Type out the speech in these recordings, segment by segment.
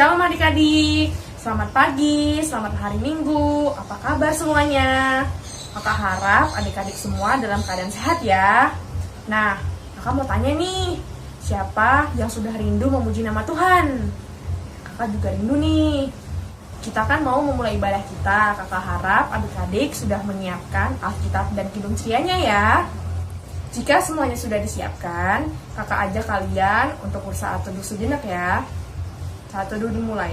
Shalom adik-adik, selamat pagi, selamat hari Minggu. Apa kabar semuanya? Kakak harap adik-adik semua dalam keadaan sehat ya. Nah, kakak mau tanya nih, siapa yang sudah rindu memuji nama Tuhan? Kakak juga rindu nih. Kita kan mau memulai ibadah kita. Kakak harap adik-adik sudah menyiapkan Alkitab dan Kidung Cerianya ya. Jika semuanya sudah disiapkan, kakak ajak kalian untuk bersaat teduh sejenak ya. Saat teduh dimulai.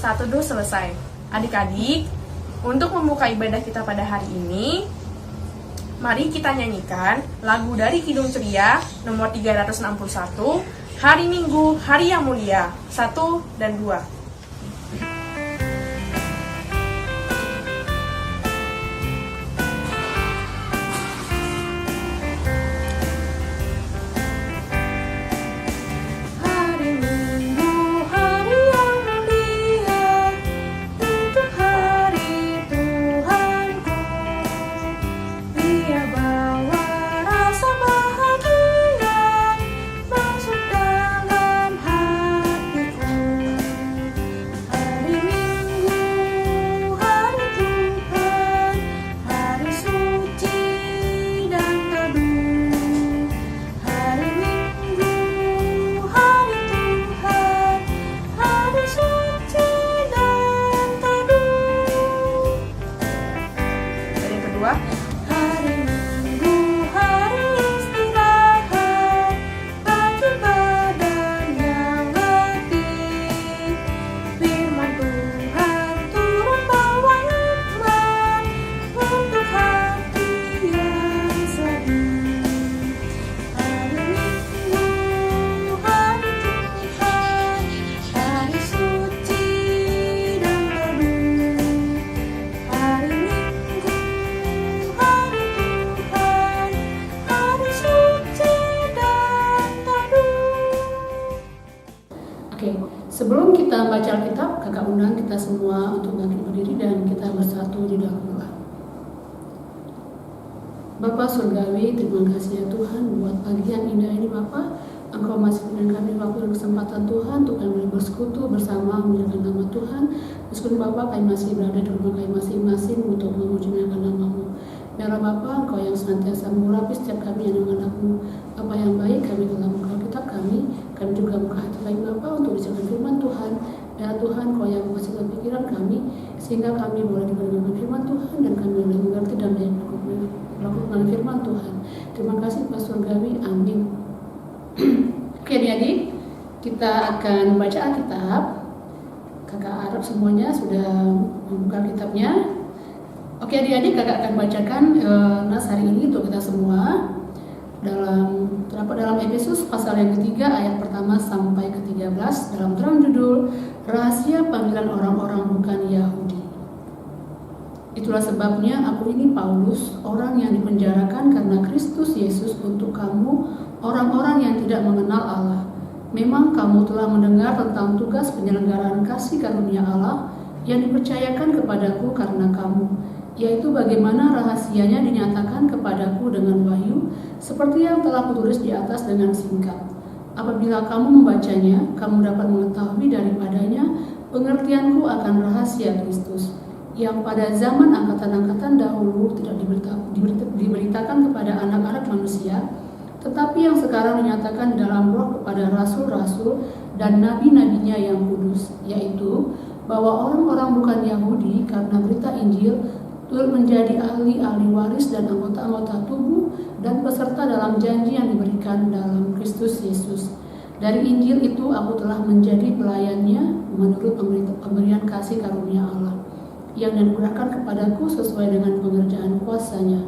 Saat teduh selesai. Adik-adik, untuk membuka ibadah kita pada hari ini, mari kita nyanyikan lagu dari Kidung Ceria nomor 361, Hari Minggu, Hari yang Mulia, 1 dan 2. Sebelum kita baca Alkitab, kakak undang kita semua untuk bangkit berdiri dan kita bersatu di dalam doa. Bapa Surgawi, terima kasih ya Tuhan buat pagi yang indah ini Bapa. Engkau masih berikan kami waktu dan kesempatan Tuhan untuk kami bersekutu bersama memuliakan nama Tuhan. Meskipun Bapa kami masih berada di rumah kami masing-masing untuk memuji nama-Mu. Biarlah Bapa Engkau yang senantiasa mengurapi setiap kami yang anak-Mu. Apa yang baik kami telah membuka kitab kami juga buka hati baik Bapa untuk diceritakan firman Tuhan. Biarlah Tuhan Kau yang membersihkan pikiran kami sehingga kami boleh diberitakan firman Tuhan dan kami boleh mengerti dan melakukan firman Tuhan. Terima kasih Pak Surgawi, amin. Oke adik-adik, kita akan baca Alkitab. Kakak harap semuanya sudah membuka kitabnya. Oke adik-adik, kakak akan bacakan nas hari ini untuk kita semua. Terdapat dalam Efesus pasal yang ketiga ayat pertama sampai ke-13 dalam terang judul Rahasia Panggilan Orang-orang Bukan Yahudi. Itulah sebabnya aku ini Paulus, orang yang dipenjarakan karena Kristus Yesus untuk kamu, orang-orang yang tidak mengenal Allah. Memang kamu telah mendengar tentang tugas penyelenggaraan kasih karunia Allah yang dipercayakan kepadaku karena kamu, yaitu bagaimana rahasianya dinyatakan kepadaku dengan wahyu, seperti yang telah kutulis di atas dengan singkat. Apabila kamu membacanya, kamu dapat mengetahui daripadanya pengertianku akan rahasia Kristus, yang pada zaman angkatan-angkatan dahulu tidak diberitakan kepada anak-anak manusia, tetapi yang sekarang dinyatakan dalam roh kepada rasul-rasul dan nabi-nabinya yang kudus, yaitu bahwa orang-orang bukan Yahudi karena berita Injil turut menjadi ahli-ahli waris dan anggota-anggota tubuh dan peserta dalam janji yang diberikan dalam Kristus Yesus. Dari Injil itu aku telah menjadi pelayannya menurut pemberian kasih karunia Allah yang dianugerahkan kepadaku sesuai dengan pengerjaan kuasa-Nya.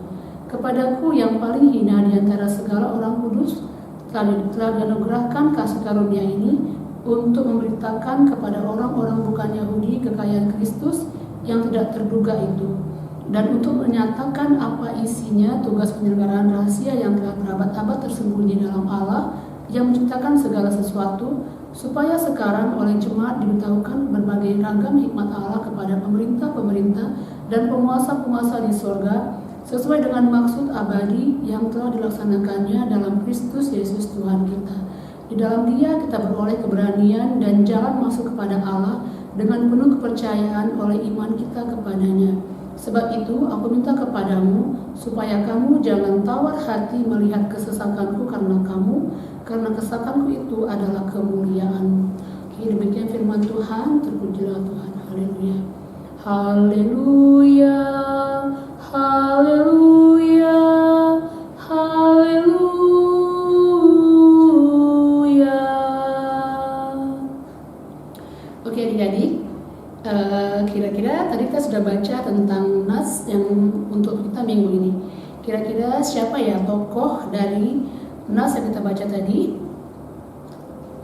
Kepadaku yang paling hina di antara segala orang kudus telah dianugerahkan kasih karunia ini untuk memberitakan kepada orang-orang bukan Yahudi kekayaan Kristus yang tidak terduga itu, dan untuk menyatakan apa isinya tugas penyelenggaraan rahasia yang telah berabad-abad tersembunyi dalam Allah yang menciptakan segala sesuatu, supaya sekarang oleh jemaat diberitahukan berbagai ragam hikmat Allah kepada pemerintah-pemerintah dan penguasa-penguasa di surga, sesuai dengan maksud abadi yang telah dilaksanakannya dalam Kristus Yesus Tuhan kita. Di dalam Dia kita beroleh keberanian dan jalan masuk kepada Allah dengan penuh kepercayaan oleh iman kita kepadanya. Sebab itu aku minta kepadamu supaya kamu jangan tawar hati melihat kesesakanku karena kesesakanku itu adalah kemuliaanmu. Oke, demikian firman Tuhan. Terpujilah Tuhan. Haleluya. Haleluya. Haleluya. Haleluya. Oke adik-adik, kira-kira tadi kita sudah baca tentang nas yang untuk kita minggu ini. Kira-kira siapa ya tokoh dari nas yang kita baca tadi?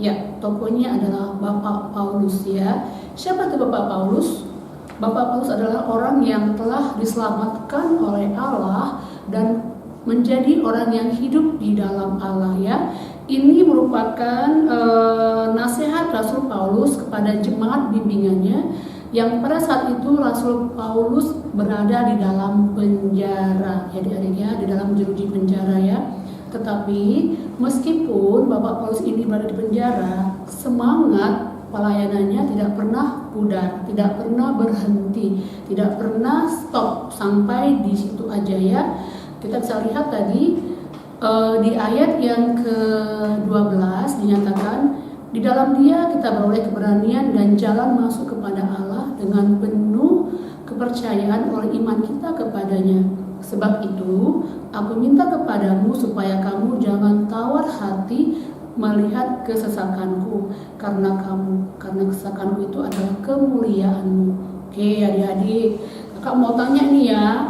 Ya, tokohnya adalah Bapak Paulus ya. Siapa itu Bapak Paulus? Bapak Paulus adalah orang yang telah diselamatkan oleh Allah dan menjadi orang yang hidup di dalam Allah ya. Ini merupakan nasihat Rasul Paulus kepada jemaat bimbingannya yang pada saat itu Rasul Paulus berada di dalam penjara. Ya adik-adik ya, di dalam jeruji penjara ya. Tetapi meskipun Bapak Paulus ini berada di penjara, semangat pelayanannya tidak pernah pudar, tidak pernah berhenti, tidak pernah stop sampai di situ aja ya. Kita bisa lihat tadi di ayat yang ke-12 dinyatakan, di dalam Dia kita beroleh keberanian dan jalan masuk kepada Allah dengan penuh kepercayaan oleh iman kita kepadanya. Sebab itu aku minta kepadamu supaya kamu jangan tawar hati melihat kesesakanku karena kesesakanku itu adalah kemuliaanmu. Oke adik-adik, kakak mau tanya nih ya,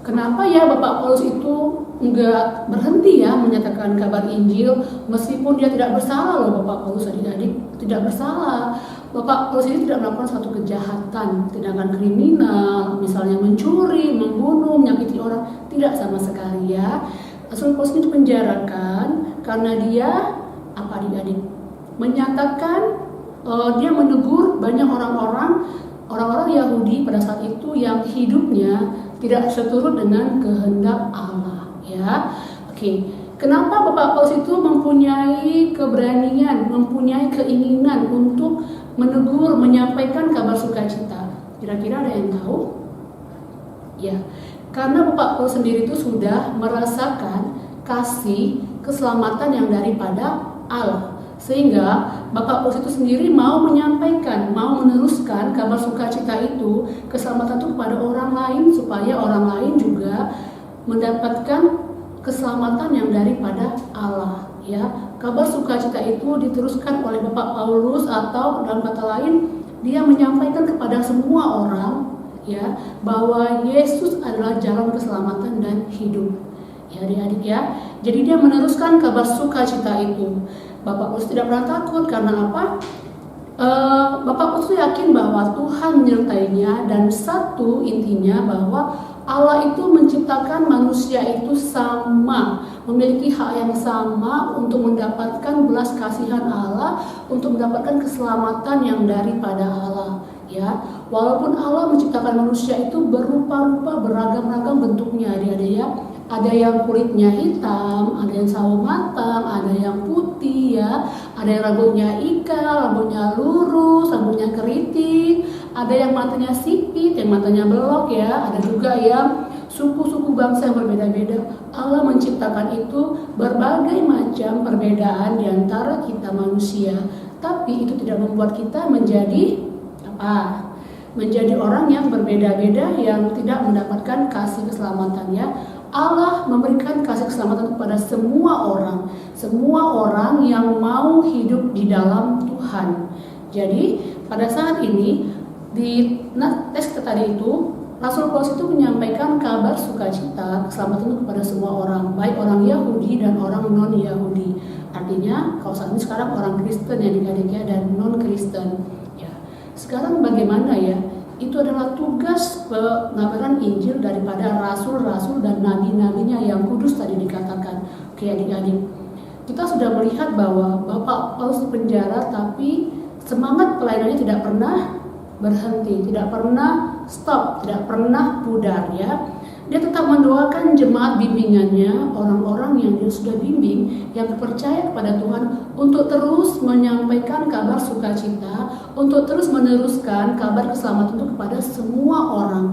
kenapa ya Bapak Paulus itu enggak berhenti ya menyatakan kabar Injil meskipun dia tidak bersalah loh. Bapak Paulus adik-adik tidak bersalah. Bapak Paulus ini tidak melakukan suatu kejahatan, tindakan kriminal, misalnya mencuri, membunuh, menyakiti orang, tidak sama sekali ya. Rasul Paulus itu dipenjarakan karena dia apa adik-adik? Menyatakan dia menegur banyak orang-orang Yahudi pada saat itu yang hidupnya tidak seturut dengan kehendak Allah ya. Oke, kenapa Bapak Paulus itu mempunyai keberanian, mempunyai keinginan untuk menegur, menyampaikan kabar sukacita? Kira-kira ada yang tahu? Ya, karena Bapak Paulus sendiri itu sudah merasakan kasih keselamatan yang daripada Allah, sehingga Bapak Paulus itu sendiri mau menyampaikan, mau meneruskan kabar sukacita itu, keselamatan itu kepada orang lain supaya orang lain juga mendapatkan keselamatan yang daripada Allah ya. Kabar sukacita itu diteruskan oleh Bapak Paulus, atau dalam kata lain dia menyampaikan kepada semua orang ya bahwa Yesus adalah jalan keselamatan dan hidup. Ya adik-adik ya. Jadi dia meneruskan kabar sukacita itu. Bapak Paulus tidak pernah takut karena apa? Bapak Paulus yakin bahwa Tuhan menyertainya, dan satu intinya bahwa Allah itu menciptakan manusia itu sama, memiliki hak yang sama untuk mendapatkan belas kasihan Allah, untuk mendapatkan keselamatan yang daripada Allah ya. Walaupun Allah menciptakan manusia itu berupa-rupa, beragam-ragam bentuknya adik-adik ya. Ada yang kulitnya hitam, ada yang sawo matang, ada yang putih ya, ada yang rambutnya ikal, rambutnya lurus, rambutnya keriting, ada yang matanya sipit, yang matanya belok ya, ada juga yang suku-suku bangsa yang berbeda-beda. Allah menciptakan itu berbagai macam perbedaan di antara kita manusia, tapi itu tidak membuat kita menjadi apa? Menjadi orang yang berbeda-beda, yang tidak mendapatkan kasih keselamatan ya. Allah memberikan kasih keselamatan kepada semua orang yang mau hidup di dalam Tuhan. Jadi pada saat ini di teks tadi itu Rasul Paulus itu menyampaikan kabar sukacita keselamatan itu kepada semua orang, baik orang Yahudi dan orang non Yahudi. Artinya kalau saat ini sekarang orang Kristen ya adik-adiknya, dan non Kristen. Ya. Sekarang bagaimana ya? Itu adalah tugas pengabaran Injil daripada rasul-rasul dan nabi-nabinya yang kudus tadi dikatakan. Oke adik-adik, kita sudah melihat bahwa Bapak Paulus di penjara, tapi semangat pelayanannya tidak pernah berhenti, tidak pernah stop, tidak pernah pudar ya. Dia tetap mendoakan jemaat bimbingannya, orang-orang yang dia sudah bimbing, yang percaya kepada Tuhan, untuk terus menyampaikan kabar sukacita, untuk terus meneruskan kabar keselamatan itu kepada semua orang.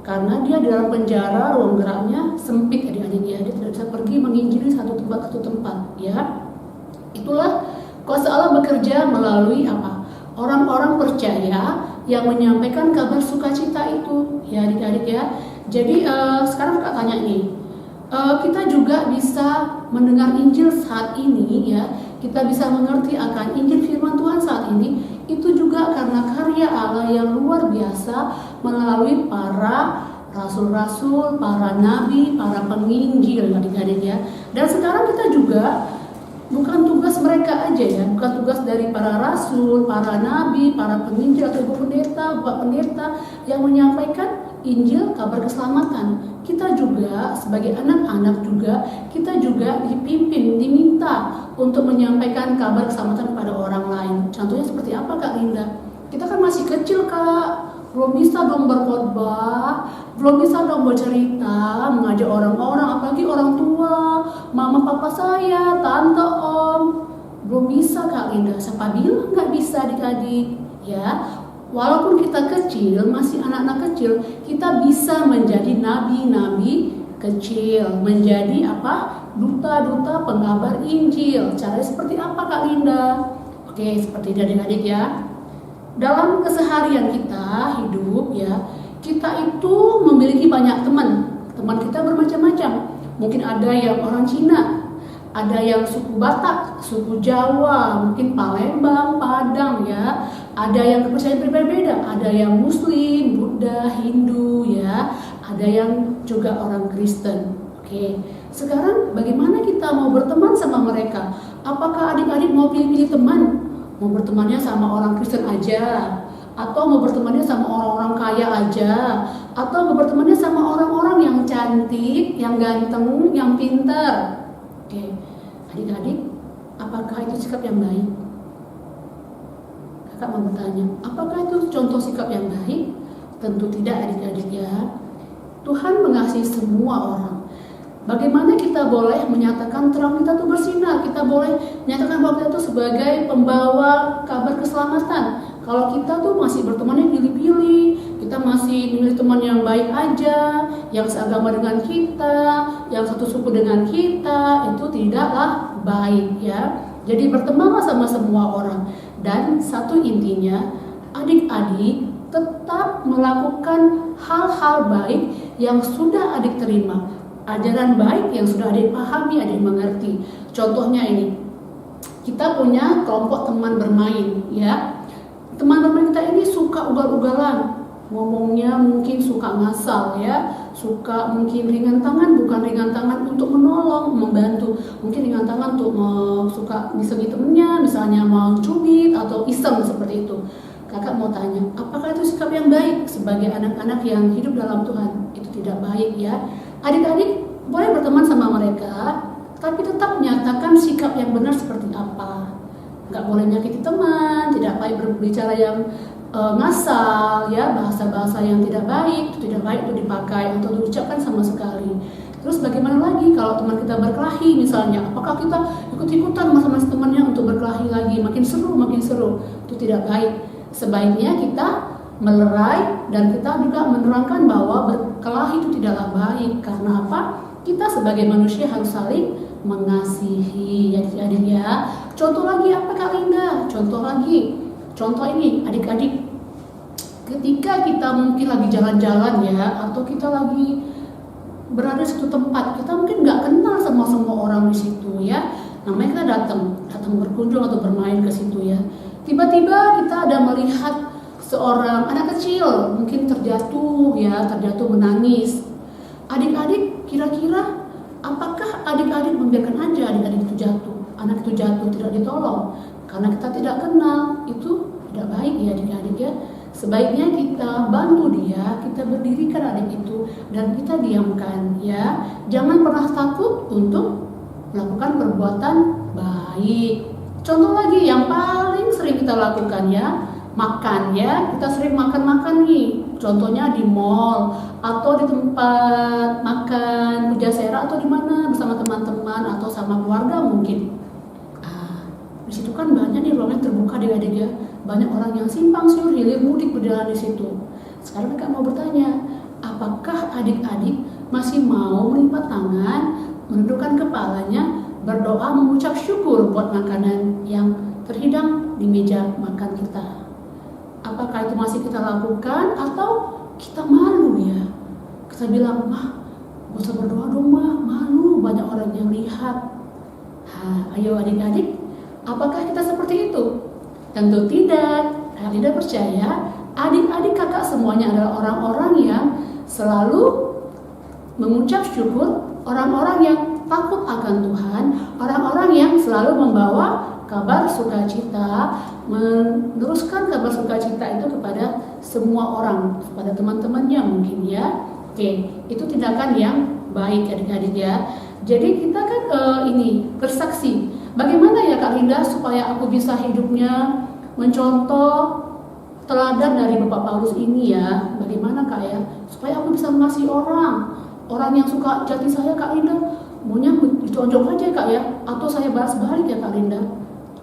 Karena dia di dalam penjara, ruang geraknya sempit adik-adik ya, dia tidak bisa pergi menginjili satu tempat ke satu tempat ya. Itulah kuasa Allah bekerja melalui apa? Orang-orang percaya yang menyampaikan kabar sukacita itu ya adik-adik ya. Jadi sekarang Kak tanya nih, kita juga bisa mendengar Injil saat ini ya, kita bisa mengerti akan Injil firman Tuhan saat ini, itu juga karena karya Allah yang luar biasa melalui para rasul-rasul, para nabi, para penginjil adik-adik ya. Dan sekarang kita juga bukan tugas mereka aja ya, bukan tugas dari para rasul, para nabi, para penginjil atau ibu pendeta, bapak pendeta yang menyampaikan Injil kabar keselamatan. Kita juga sebagai anak-anak juga, kita juga dipimpin, diminta untuk menyampaikan kabar keselamatan kepada orang lain. Contohnya seperti apa Kak Linda? Kita kan masih kecil Kak, belum bisa dong berkhotbah, belum bisa dong bercerita, mengajak orang-orang, apalagi orang tua, mama papa saya, tante om, belum bisa Kak Linda. Siapa bilang nggak bisa adik-adik ya? Walaupun kita kecil, masih anak-anak kecil, kita bisa menjadi nabi-nabi kecil, menjadi apa? Duta-duta pengabar Injil. Caranya seperti apa Kak Linda? Oke, seperti ini adik-adik ya. Dalam keseharian kita hidup ya, kita itu memiliki banyak teman. Teman kita bermacam-macam. Mungkin ada yang orang Cina, ada yang suku Batak, suku Jawa, mungkin Palembang, Padang ya. Ada yang kepercayaan berbeda, ada yang Muslim, Buddha, Hindu ya. Ada yang juga orang Kristen. Oke. Sekarang bagaimana kita mau berteman sama mereka? Apakah adik-adik mau pilih-pilih teman? Mau bertemannya sama orang Kristen aja, atau mau bertemannya sama orang-orang kaya aja, atau mau bertemannya sama orang-orang yang cantik, yang ganteng, yang pintar? Oke, adik-adik, apakah itu sikap yang baik? Kakak mau bertanya, apakah itu contoh sikap yang baik? Tentu tidak adik-adik ya. Tuhan mengasihi semua orang. Bagaimana kita boleh menyatakan terang kita itu bersinar? Kita boleh menyatakan bahwa kita itu sebagai pembawa kabar keselamatan. Kalau kita tuh masih bertemannya pilih-pilih, kita masih memilih teman yang baik aja, yang seagama dengan kita, yang satu suku dengan kita, itu tidaklah baik ya. Jadi bertemanlah sama semua orang. Dan satu intinya, adik-adik tetap melakukan hal-hal baik yang sudah adik terima. Ajaran baik yang sudah adik pahami, adik mengerti. Contohnya ini, kita punya kelompok teman bermain ya. Teman bermain kita ini suka ugal-ugalan, ngomongnya mungkin suka ngasal ya, suka mungkin ringan tangan, bukan ringan tangan untuk menolong, membantu, mungkin ringan tangan untuk suka disegi temennya, misalnya mau cubit atau iseng seperti itu. Kakak mau tanya, apakah itu sikap yang baik sebagai anak-anak yang hidup dalam Tuhan? Itu tidak baik ya. Adik-adik boleh berteman sama mereka, tapi tetap menyatakan sikap yang benar seperti apa. Nggak boleh menyakiti teman, tidak baik berbicara yang ngasal, ya, bahasa-bahasa yang tidak baik, itu tidak baik untuk dipakai atau diucapkan sama sekali. Terus bagaimana lagi kalau teman kita berkelahi misalnya, apakah kita ikut-ikutan sama temannya untuk berkelahi lagi, makin seru, itu tidak baik. Sebaiknya kita melerai dan kita juga menerangkan bahwa berkelahi itu tidaklah baik. Karena apa? Kita sebagai manusia harus saling mengasihi, adik-adik ya. Contoh lagi apa Kak Linda? Contoh ini adik-adik, ketika kita mungkin lagi jalan-jalan ya, atau kita lagi berada di suatu tempat, kita mungkin nggak kenal sama semua orang di situ ya. Namanya kita datang berkunjung atau bermain ke situ ya. Tiba-tiba kita ada melihat seorang anak kecil mungkin terjatuh menangis. Adik-adik kira-kira apakah adik-adik membiarkan aja adik-adik itu jatuh, anak itu jatuh tidak ditolong karena kita tidak kenal? Itu tidak baik ya adik-adik ya. Sebaiknya kita bantu dia, kita berdirikan adik itu dan kita diamkan ya. Jangan pernah takut untuk melakukan perbuatan baik. Contoh lagi yang paling sering kita lakukan ya, makan ya. Kita sering makan nih. contohnya di mall atau di tempat makan Pujasera atau di mana bersama teman-teman atau sama keluarga mungkin. Di situ kan banyak nih ruangnya terbuka adik-adik ya. Banyak orang yang simpang siur hilir mudik berjalan di situ. Sekarang kakak mau bertanya, apakah adik-adik masih mau melipat tangan, menundukkan kepalanya, berdoa mengucap syukur buat makanan yang terhidang di meja makan kita? Apakah itu masih kita lakukan atau kita malu ya? Kita bilang, mah, gak usah berdoa dong mah, malu banyak orang yang lihat. Ayo adik-adik, apakah kita seperti itu? Tentu tidak. Kak Linda percaya adik-adik kakak semuanya adalah orang-orang yang selalu mengucap syukur, orang-orang yang takut akan Tuhan, orang-orang yang selalu membawa kabar sukacita, meneruskan kabar sukacita itu kepada semua orang, kepada teman-temannya mungkin ya. Oke, itu tindakan yang baik adik-adik ya. Jadi kita kan bersaksi. Bagaimana ya Kak Linda supaya aku bisa hidupnya mencontoh teladan dari Bapak Paulus ini ya? Bagaimana Kak ya? Supaya aku bisa mengasihi orang yang suka jati saya Kak Linda, maunya diconjok aja Kak ya? Atau saya balas balik ya Kak Linda?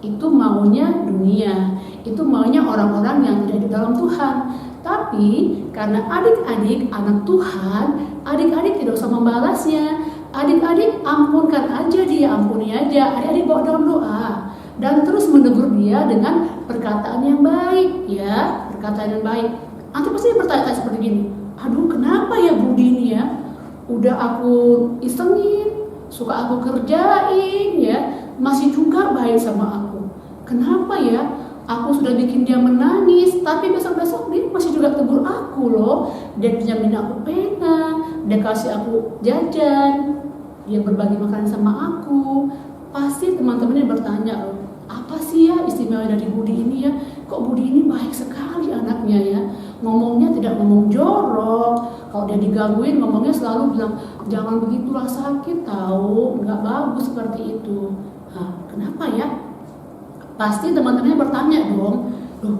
Itu maunya dunia, itu maunya orang-orang yang tidak di dalam Tuhan. Tapi karena adik-adik anak Tuhan, adik-adik tidak usah membalasnya. Adik-adik ampunkan aja dia, ampuni aja. Adik-adik bawa dalam doa dan terus menegur dia dengan perkataan yang baik ya, perkataan yang baik. Nanti pasti bertanya seperti gini, aduh kenapa ya Budi ini ya, udah aku isengin, suka aku kerjain ya, masih juga baik sama aku. Kenapa ya? Aku sudah bikin dia menangis, tapi besok-besok dia masih juga tegur aku loh. Dia pinjamin aku pena, dia kasih aku jajan, dia berbagi makanan sama aku. Pasti teman-temannya bertanya loh, apa sih ya istimewa dari Budi ini ya? Kok Budi ini baik sekali anaknya ya? Ngomongnya tidak ngomong jorok. Kalau dia digangguin ngomongnya selalu bilang, jangan begitulah sakit tahu, nggak bagus seperti itu. Kenapa ya? Pasti teman-temannya bertanya dong, loh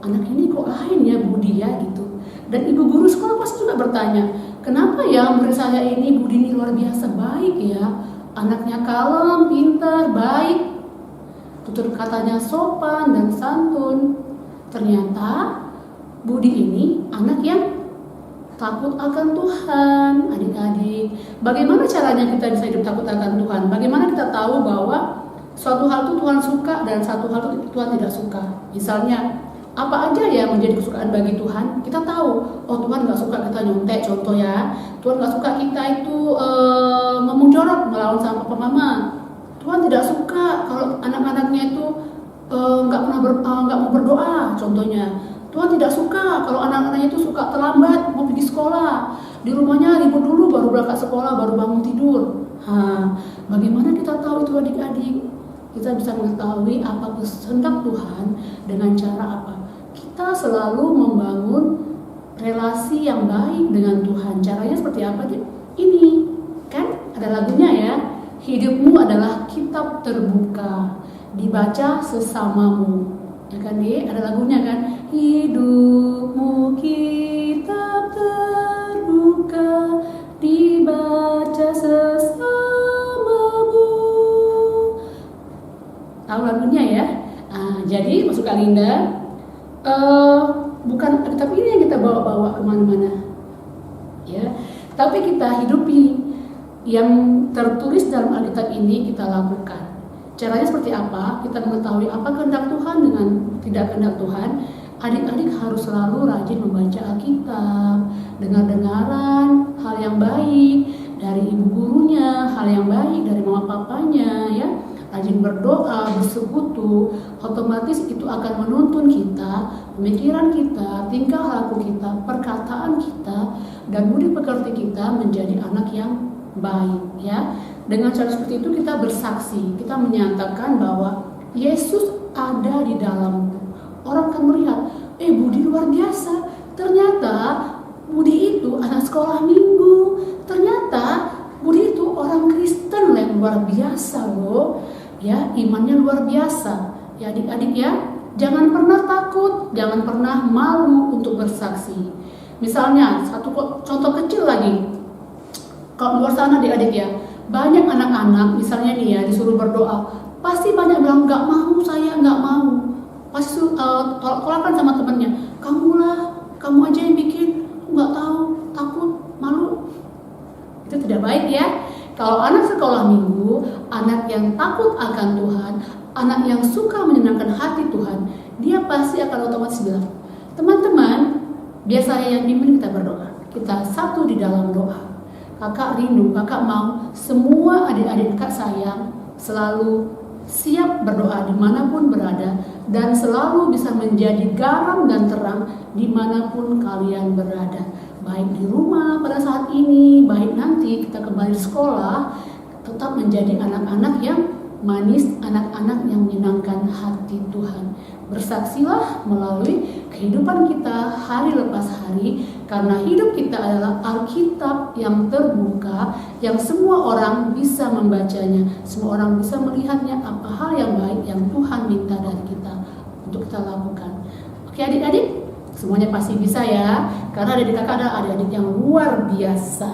anak ini kok lain ya Budi ya gitu. Dan ibu guru sekolah pasti juga bertanya, kenapa ya murid saya ini Budi ini luar biasa baik ya, anaknya kalem, pintar, baik, tutur katanya sopan dan santun. Ternyata Budi ini anak yang takut akan Tuhan, adik-adik. Bagaimana caranya kita bisa hidup takut akan Tuhan? Bagaimana kita tahu bahwa suatu hal itu Tuhan suka dan satu hal itu Tuhan tidak suka? Misalnya, apa aja yang menjadi kesukaan bagi Tuhan? Kita tahu, oh Tuhan nggak suka kita nyontek, contoh ya. Tuhan nggak suka kita itu ngomong jorok, melawan sama papa mama. Tuhan tidak suka kalau anak-anaknya itu nggak mau berdoa, contohnya. Tuhan tidak suka kalau anak-anaknya itu suka terlambat mau pergi sekolah. Di rumahnya ribut dulu baru berangkat sekolah, baru bangun tidur. Bagaimana kita tahu itu adik-adik? Kita bisa mengetahui apa kehendak Tuhan dengan cara apa? Kita selalu membangun relasi yang baik dengan Tuhan. Caranya seperti apa? Ini kan ada lagunya ya. Hidupmu adalah kitab terbuka, dibaca sesamamu. Ya kan ada lagunya kan? Hidupmu kitab terbuka, dibaca sesamamu. Tahu lagunya ya? Jadi masuk Kak Linda, bukan kitab ini yang kita bawa-bawa kemana-mana, ya. Tapi kita hidupi yang tertulis dalam Alkitab ini kita lakukan. Caranya seperti apa? Kita mengetahui apa kehendak Tuhan dengan tidak kehendak Tuhan. Adik-adik harus selalu rajin membaca Alkitab, dengar-dengaran hal yang baik dari ibu gurunya, hal yang baik dari mama papanya, ya. Rajin berdoa, bersekutu, otomatis itu akan menuntun kita, pemikiran kita, tingkah laku kita, perkataan kita, dan budi pekerti kita menjadi anak yang baik, ya. Dengan cara seperti itu kita bersaksi, kita menyatakan bahwa Yesus ada di dalamku. Orang akan melihat, Budi luar biasa. Ternyata Budi itu anak sekolah minggu. Ternyata Budi itu orang Kristen yang luar biasa loh. Ya, imannya luar biasa. Ya adik-adik ya, jangan pernah takut, jangan pernah malu untuk bersaksi. Misalnya, contoh kecil lagi, kalau luar sana adik-adik ya, banyak anak-anak misalnya nih ya disuruh berdoa, pasti banyak bilang nggak mau, saya nggak mau. Pasti tolak-tolakan sama temennya, kamu aja yang bikin, nggak tahu, takut, malu. Itu tidak baik ya. Kalau anak sekolah minggu, anak yang takut akan Tuhan, anak yang suka menyenangkan hati Tuhan, dia pasti akan otomatis bilang, teman-teman, biar saya yang pimpin kita berdoa. Kita satu di dalam doa. Kakak rindu, kakak mau semua adik-adik kakak sayang selalu siap berdoa dimanapun berada dan selalu bisa menjadi garam dan terang dimanapun kalian berada. Baik di rumah pada saat ini, baik nanti kita kembali sekolah, tetap menjadi anak-anak yang manis, anak-anak yang menyenangkan hati Tuhan. Bersaksilah melalui kehidupan kita hari lepas hari, karena hidup kita adalah Alkitab yang terbuka, yang semua orang bisa membacanya, semua orang bisa melihatnya apa hal yang baik yang Tuhan minta dari kita untuk kita lakukan. Oke adik-adik, semuanya pasti bisa ya, karena adik kakak adalah adik-adik yang luar biasa.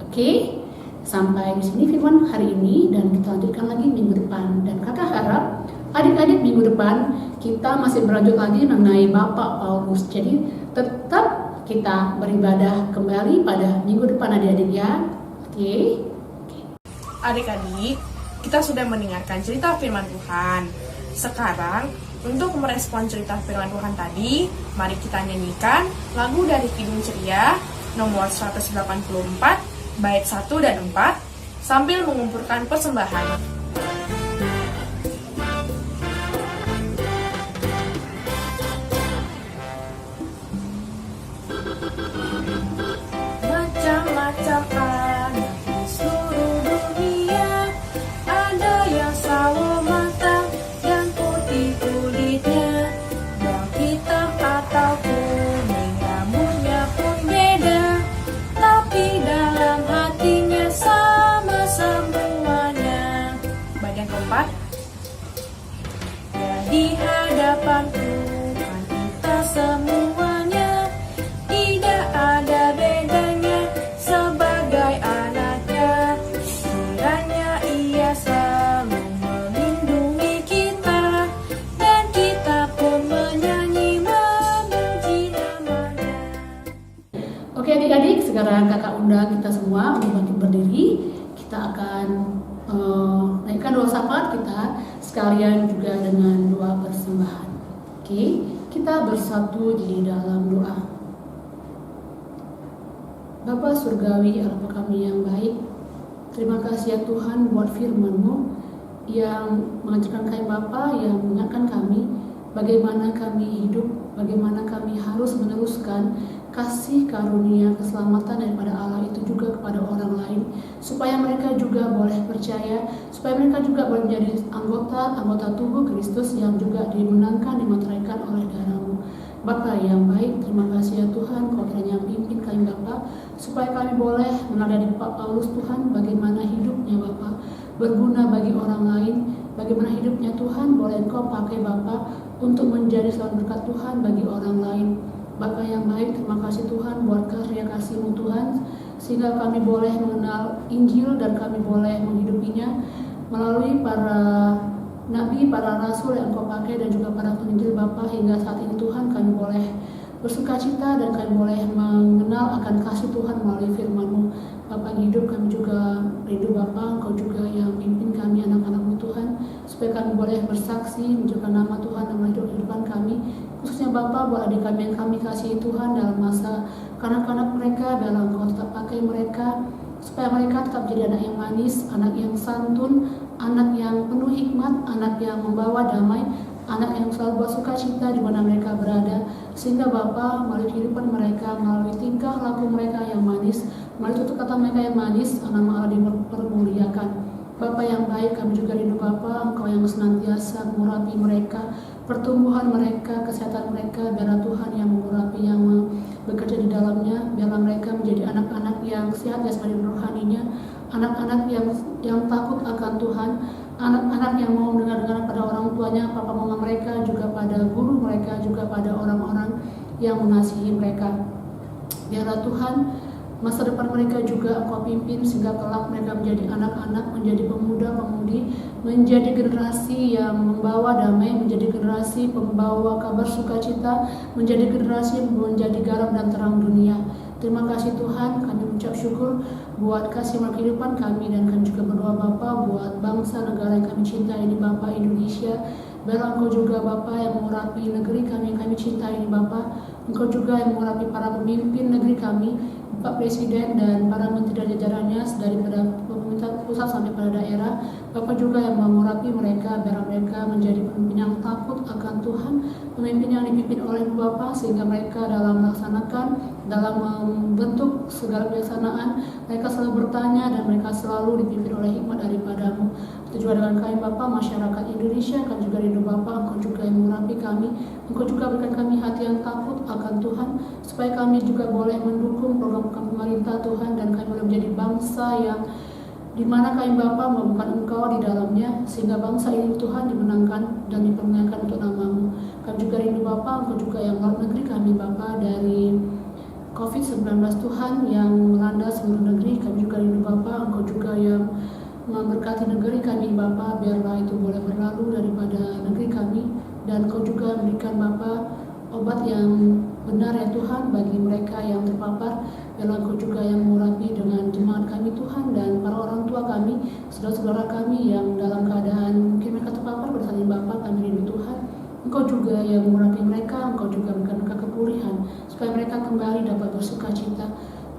Oke, sampai di sini firman hari ini dan kita lanjutkan lagi minggu depan. Dan kakak harap adik-adik minggu depan kita masih berlanjut lagi mengenai Bapak Paulus. Jadi tetap kita beribadah kembali pada minggu depan adik-adik ya. Oke. Adik-adik, kita sudah mendengarkan cerita firman Tuhan. Sekarang, untuk merespon cerita firman Tuhan tadi, mari kita nyanyikan lagu dari Kidung Ceria nomor 184, bait 1 dan 4, sambil mengumpulkan persembahan. Macam-macam anak di seluruh dunia, ada yang sawo matang, yang putih kulitnya, yang hitam atau kuning, rambutnya pun beda, tapi dalam hatinya sama semuanya. Bagian keempat, ya di hadapan Tuhan kita semuanya, tidak ada bedanya sebagai anaknya. Kiranya Ia selalu melindungi kita, dan kita pun menyanyi memuji nama-Nya. Oke adik-adik, sekarang kakak undang kita semua untuk bangkit berdiri. Kita akan naikkan doa syafaat kita sekalian juga dengan doa persembahan. Oke, kita bersatu di dalam doa. Bapa Surgawi, Allah kami yang baik, terima kasih ya Tuhan buat firman-Mu yang mengajarkan kami Bapa, yang mengingatkan kami bagaimana kami hidup, bagaimana kami harus meneruskan kasih karunia keselamatan daripada Allah itu juga kepada orang lain, supaya mereka juga boleh percaya, supaya mereka juga boleh menjadi anggota tubuh Kristus yang juga dimenangkan, dimeteraikan oleh darah-Mu. Bapa yang baik, terima kasih ya Tuhan, Kau kiranya pimpin kami Bapa, supaya kami boleh meneladani Pak Paulus Tuhan, bagaimana hidupnya Bapa berguna bagi orang lain, bagaimana hidupnya Tuhan boleh Engkau pakai Bapa untuk menjadi selalu berkat Tuhan bagi orang lain. Bapa yang baik, terima kasih Tuhan buat karya kasih-Mu Tuhan, sehingga kami boleh mengenal Injil dan kami boleh menghidupinya melalui para nabi, para rasul yang Engkau pakai dan juga para penginjil Bapa. Hingga saat ini Tuhan kami boleh bersukacita dan kami boleh mengenal akan kasih Tuhan melalui firman-Mu. Bapa yang hidup, kami juga rindu Bapa, Engkau juga yang pimpin kami anak-anak-Mu Tuhan, supaya kami boleh bersaksi menunjukkan nama Tuhan dalam kehidupan kami, khususnya Bapa buat adik kami yang kami kasihi Tuhan dalam masa kanak-kanak mereka, dalam Engkau tetap pakai mereka, supaya mereka tetap jadi anak yang manis, anak yang santun, anak yang penuh hikmat, anak yang membawa damai, anak yang selalu bersukacita di mana mereka berada, sehingga Bapa melalui kehidupan mereka, melalui tingkah laku mereka yang manis, melalui tutur kata mereka yang manis, nama Allah dipermuliakan. Bapa yang baik, kami juga rindu Bapa, Engkau yang senantiasa mengurapi mereka, pertumbuhan mereka, kesehatan mereka, biarlah Tuhan yang mengurapi, yang bekerja di dalamnya, biarlah mereka menjadi anak-anak yang sehat jasmani dan rohaninya, anak-anak yang takut akan Tuhan, anak-anak yang mau mendengar pada orang tuanya, papa mama mereka, juga pada guru mereka, juga pada orang-orang yang mengasihi mereka. Biarlah Tuhan masa depan mereka juga Engkau pimpin sehingga kelak mereka menjadi anak-anak, menjadi pemuda-pemudi, menjadi generasi yang membawa damai, menjadi generasi pembawa kabar sukacita, menjadi generasi yang menjadi garam dan terang dunia. Terima kasih Tuhan, kami mengucap syukur buat kasih kehidupan kami, dan kami juga berdoa Bapa buat bangsa negara yang kami cintai ini Bapa, Indonesia. Biarlah Engkau juga Bapa yang mengurapi negeri kami yang kami cintai ini Bapa. Engkau juga yang mengurapi para pemimpin negeri kami, Pak Presiden dan para menteri dan jajarannya daripada pemerintah pusat sampai pada daerah. Bapak juga yang mengurapi mereka, biar mereka menjadi pemimpin yang takut akan Tuhan, pemimpin yang dipimpin oleh Bapa, sehingga mereka dalam melaksanakan, dalam membentuk segala kebijaksanaan, mereka selalu bertanya dan mereka selalu dipimpin oleh hikmat daripadamu. Itu juga dengan kami Bapa, masyarakat Indonesia, kami juga rindu Bapa, Engkau juga yang mengurapi kami, Engkau juga berikan kami hati yang takut akan Tuhan, supaya kami juga boleh mendukung program-program pemerintah Tuhan, dan kami boleh menjadi bangsa yang dimana kami Bapa mengagungkan Engkau di dalamnya, sehingga bangsa ini Tuhan dimenangkan dan dipermuliakan untuk nama-Mu. Kami juga rindu Bapa, Engkau juga yang merawat negeri kami Bapa dari COVID-19 Tuhan yang melanda seluruh negeri. Kami juga rindu Bapa, Engkau juga yang memberkati negeri kami Bapa, biarlah itu boleh berlalu daripada negeri kami, dan Engkau juga memberikan Bapa obat yang benar ya Tuhan bagi mereka yang terpapar. Biarlah Engkau juga yang mengurapi dengan jemaat kami Tuhan, dan para orang tua kami, saudara-saudara kami yang dalam keadaan mungkin mereka terpapar pada saat ini Bapa, kami rindu Tuhan Engkau juga yang mengurapi mereka, Engkau juga memberikan mereka kepulihan, supaya mereka kembali dapat bersukacita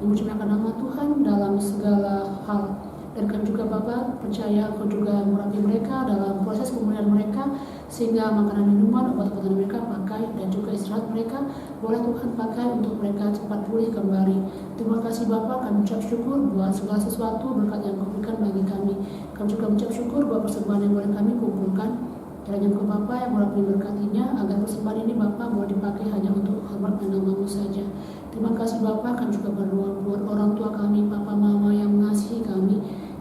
memuliakan nama Tuhan dalam segala hal. Dan kami juga Bapa percaya Engkau juga mengurapi mereka dalam proses pemulihan mereka, sehingga makanan minuman, obat-obatan mereka pakai, dan juga istirahat mereka boleh Tuhan pakai untuk mereka cepat pulih kembali. Terima kasih Bapa, kami ucap syukur buat segala sesuatu berkat yang Engkau berikan bagi kami. Kami juga ucap syukur buat persembahan yang boleh kami kumpulkan. Kiranya Engkau Bapa yang mengurapi berkatinya, agar persembahan ini Bapa boleh dipakai hanya untuk hormat dan nama-Mu saja. Terima kasih Bapa, kami juga berdoa buat orang tua kami, Papa Mama yang mengasihi kami.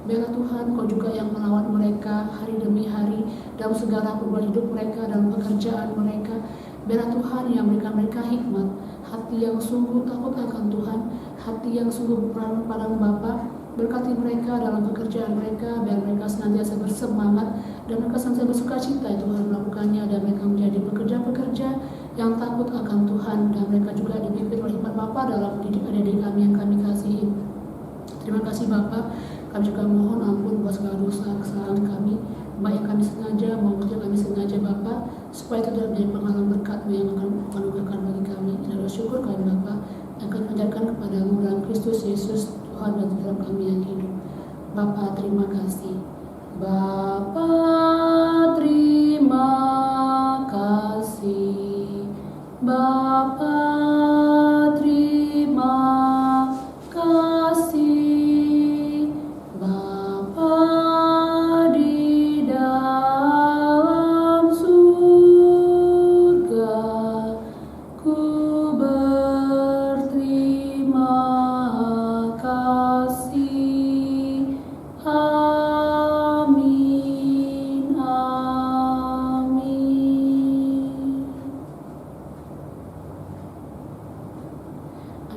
Biarlah Tuhan Kau juga yang melawat mereka hari demi hari dalam segala perubahan hidup mereka, dalam pekerjaan mereka. Biarlah Tuhan yang memberikan mereka hikmat, hati yang sungguh takut akan Tuhan, hati yang sungguh berperan padamu Bapa. Berkati mereka dalam pekerjaan mereka, biar mereka senantiasa bersemangat dan mereka senantiasa bersukacita Tuhan melakukannya, dan mereka menjadi pekerja-pekerja yang takut akan Tuhan, dan mereka juga dipimpin oleh hikmat Bapa dalam mendidik adik-adik kami yang kami kasihi. Terima kasih Bapa. Kami juga mohon ampun buat segala dosa kesalahan kami, baik yang kami sengaja maupun yang kami sengaja Bapa, supaya itu dapat menjadi pengalaman berkat-Mu yang akan menganugerahkan bagi kami. Dan bersyukur kami Bapa yang akan mengajarkan kepada-Mu dalam Kristus Yesus Tuhan dan dalam kami yang hidup. Bapa terima kasih. Bapa terima kasih. Bapa terima kasih.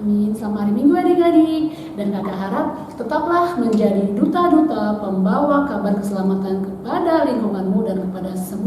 Amin. Selamat hari Minggu adik-adik, dan kakak harap tetaplah menjadi duta-duta pembawa kabar keselamatan kepada lingkunganmu dan kepada semua